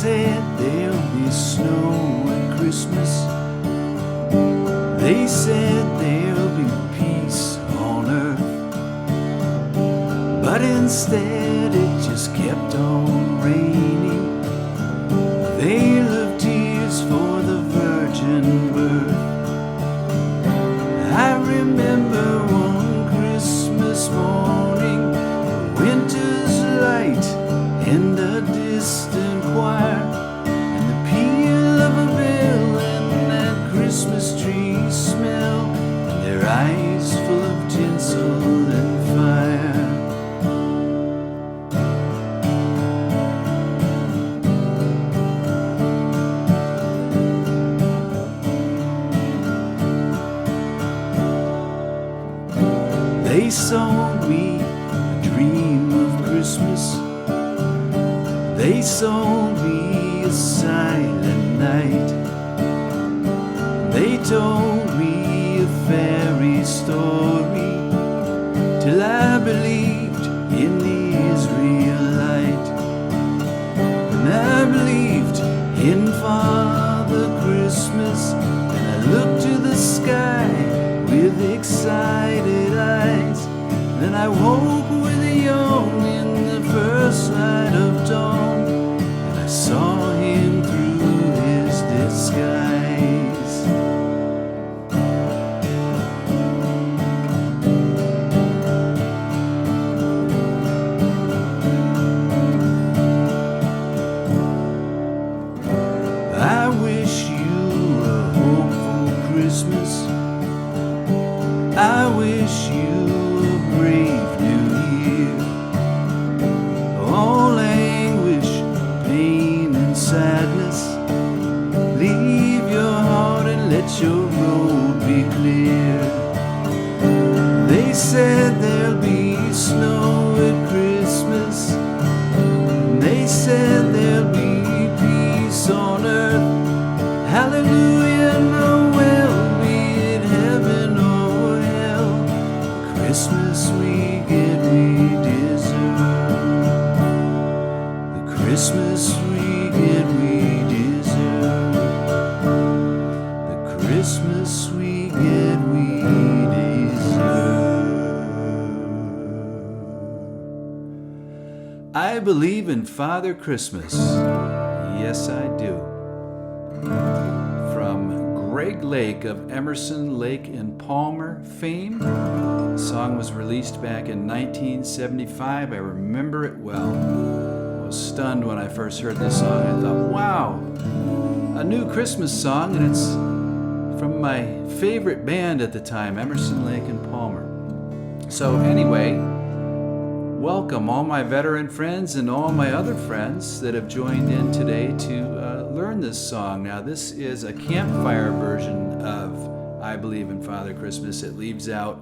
said there'll be snow at Christmas. They said there'll be peace on earth. But instead it just kept on raining. Veil of tears for the virgin birth. I remember one Christmas morning, winter's light and a distant choir, and the peal of a bell and that Christmas tree smell, and their eyes full of tinsel and fire. They sold me a dream of Christmas. They sold me a silent night. They told me a fairy story till I believed in the Israelite. And I believed in Father Christmas, and I looked to the sky with excited eyes. Then I woke with a yawn in the first light of dawn, and I saw him through his disguise. I wish you a hopeful Christmas. I wish you a brave new year. All anguish, pain and sadness, leave your heart and let your road be clear. They said there'll be snow at Christmas. They said there'll be peace on earth. Hallelujah, Noel, be it heaven or hell. Christmas we get, we deserve. The Christmas we get, we deserve. The Christmas we get, we deserve. I believe in Father Christmas. Yes, I do. From Greg Lake of Emerson, Lake and Palmer fame. The song was released back in 1975. I remember it well. I was stunned when I first heard this song. I thought, wow, a new Christmas song, and it's from my favorite band at the time, Emerson, Lake and Palmer. So anyway, welcome all my veteran friends and all my other friends that have joined in today to learn this song. Now, this is a Campfire version of I Believe in Father Christmas. It leaves out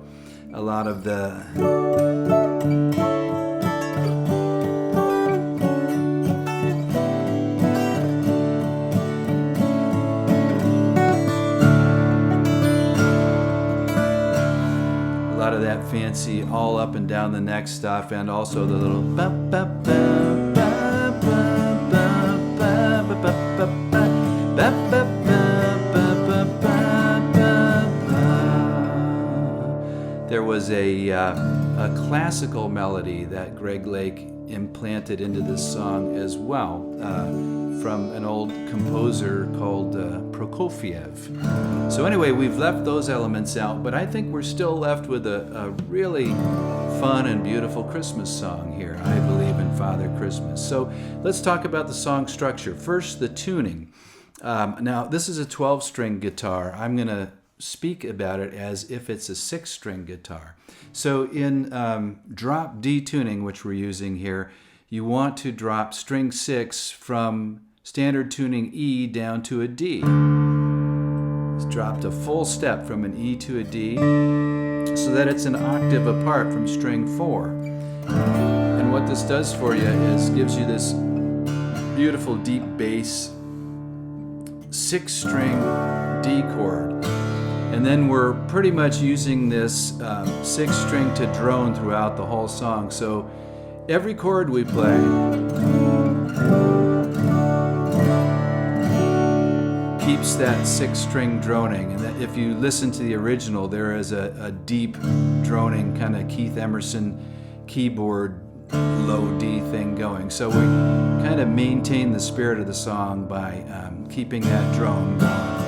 a lot of the that fancy all up and down the neck stuff, and also the little ba ba ba ba ba ba ba ba ba ba ba ba ba ba. There was a classical melody that Greg Lake implanted into this song as well, from an old composer called Prokofiev. So anyway, we've left those elements out, but I think we're still left with a really fun and beautiful Christmas song here, I Believe in Father Christmas. So let's talk about the song structure. First, the tuning. Now, this is a 12-string guitar. I'm going to speak about it as if it's a 6-string guitar. So in drop D tuning, which we're using here, you want to drop string 6 from standard tuning E down to a D. It's dropped a full step from an E to a D so that it's an octave apart from string 4. And what this does for you is gives you this beautiful deep bass 6-string D chord. And then we're pretty much using this 6th string to drone throughout the whole song. So every chord we play keeps that sixth string droning. And that if you listen to the original, there is a deep droning kind of Keith Emerson keyboard low D thing going. So we kind of maintain the spirit of the song by keeping that drone going.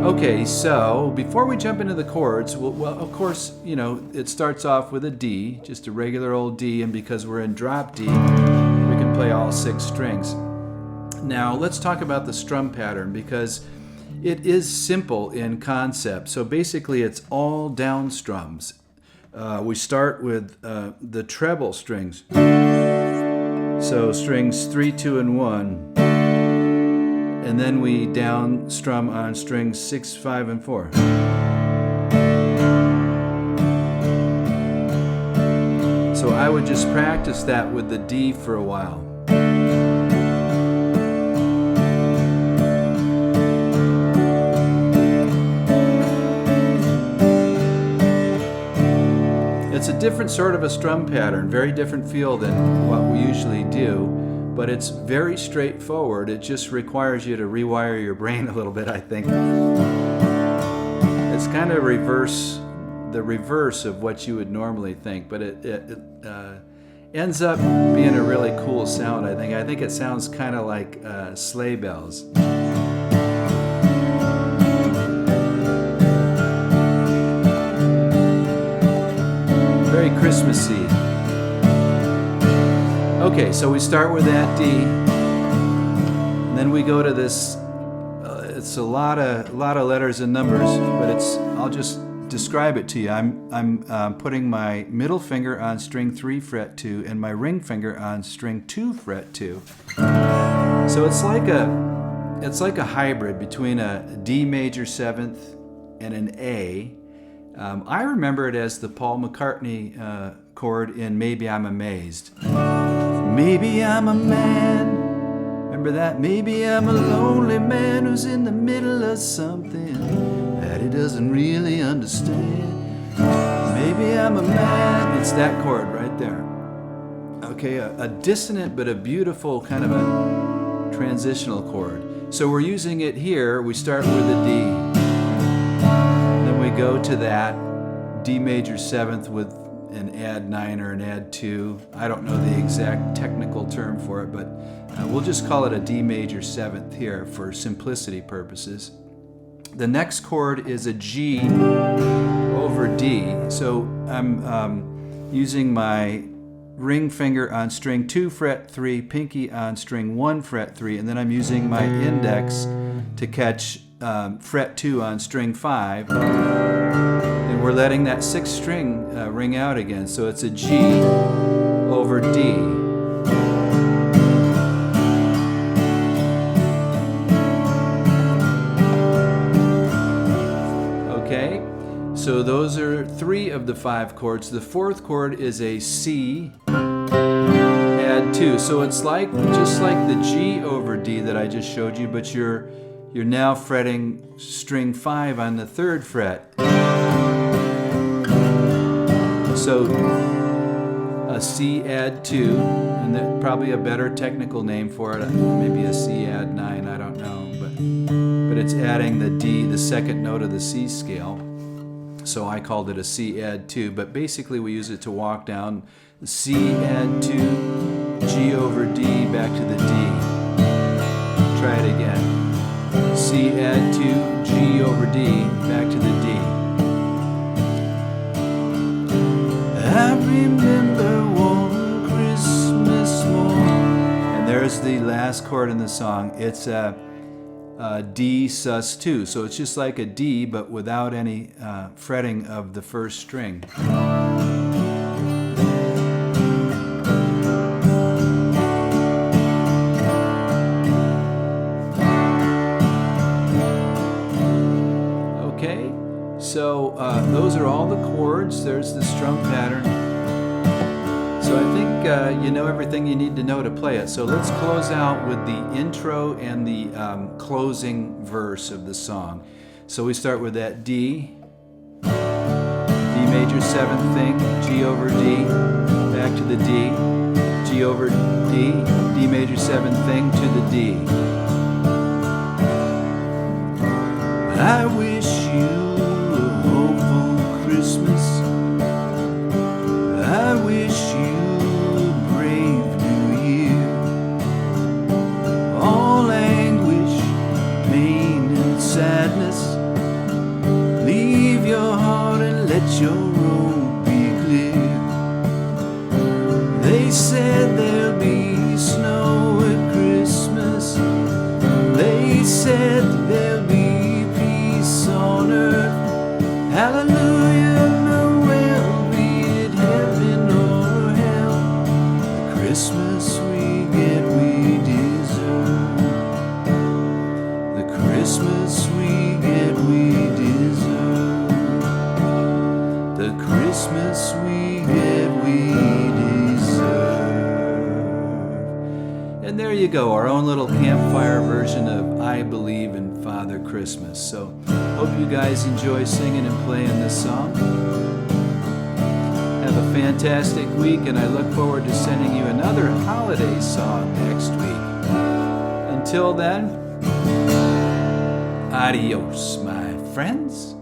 Okay, so before we jump into the chords, well, of course, you know, it starts off with a D, just a regular old D, and because we're in drop D, we can play all 6 strings. Now, let's talk about the strum pattern, because it is simple in concept. So basically, it's all down strums. We start with the treble strings. So strings 3, 2, and 1. And then we down strum on strings 6, 5, and 4. So I would just practice that with the D for a while. It's a different sort of a strum pattern, very different feel than what we usually do, but it's very straightforward. It just requires you to rewire your brain a little bit, I think. It's kind of the reverse of what you would normally think, but it ends up being a really cool sound, I think. I think it sounds kind of like sleigh bells. Very Christmassy. Okay, so we start with that D, and then we go to this. It's a lot of letters and numbers, but I'll just describe it to you. I'm putting my middle finger on string 3 fret 2 and my ring finger on string 2 fret 2. So it's like a hybrid between a D major 7th and an A. I remember it as the Paul McCartney chord in Maybe I'm Amazed. Maybe I'm a man. Remember that? Maybe I'm a lonely man who's in the middle of something that he doesn't really understand. Maybe I'm a man. It's that chord right there. Okay, a dissonant but a beautiful kind of a transitional chord. So we're using it here. We start with a D. Then we go to that D major 7th with an add 9 or an add 2. I don't know the exact technical term for it, but we'll just call it a D major 7th here for simplicity purposes. The next chord is a G over D. So I'm using my ring finger on string 2 fret 3, pinky on string 1 fret 3, and then I'm using my index to catch fret 2 on string 5. And we're letting that 6th string ring out again. So it's a G over D. Okay, so those are 3 of the 5 chords. The 4th chord is a C add 2. So it's just like the G over D that I just showed you, but you're now fretting string 5 on the 3rd fret. So a C add 2, and there's probably a better technical name for it, maybe a C add 9, I don't know, but it's adding the D, the 2nd note of the C scale. So I called it a C add 2, but basically we use it to walk down C add 2, G over D, back to the D. Try it again. C add 2, G over D, back to the D. I remember one Christmas morning. And there's the last chord in the song. It's a D sus 2. So it's just like a D, but without any fretting of the 1st string. Okay, so those are all the chords. There's the strum pattern. So I think you know everything you need to know to play it. So let's close out with the intro and the closing verse of the song. So we start with that D major 7th thing, G over D, back to the D, G G over D, D major 7 thing to the D. I wish you a hopeful Christmas. I wish you a brave new year. All anguish, pain and sadness, leave your heart and let your road be clear. They said there'll be snow at Christmas. They said there'll be peace on earth. Hallelujah, Noel, be it heaven or hell. The Christmas we get we deserve. The Christmas we get we deserve. The Christmas we get we deserve. And there you go, our own little campfire version of I Believe in Father Christmas. So hope you guys enjoy singing and playing this song. Have a fantastic week, and I look forward to sending you another holiday song next week. Until then, adios, my friends.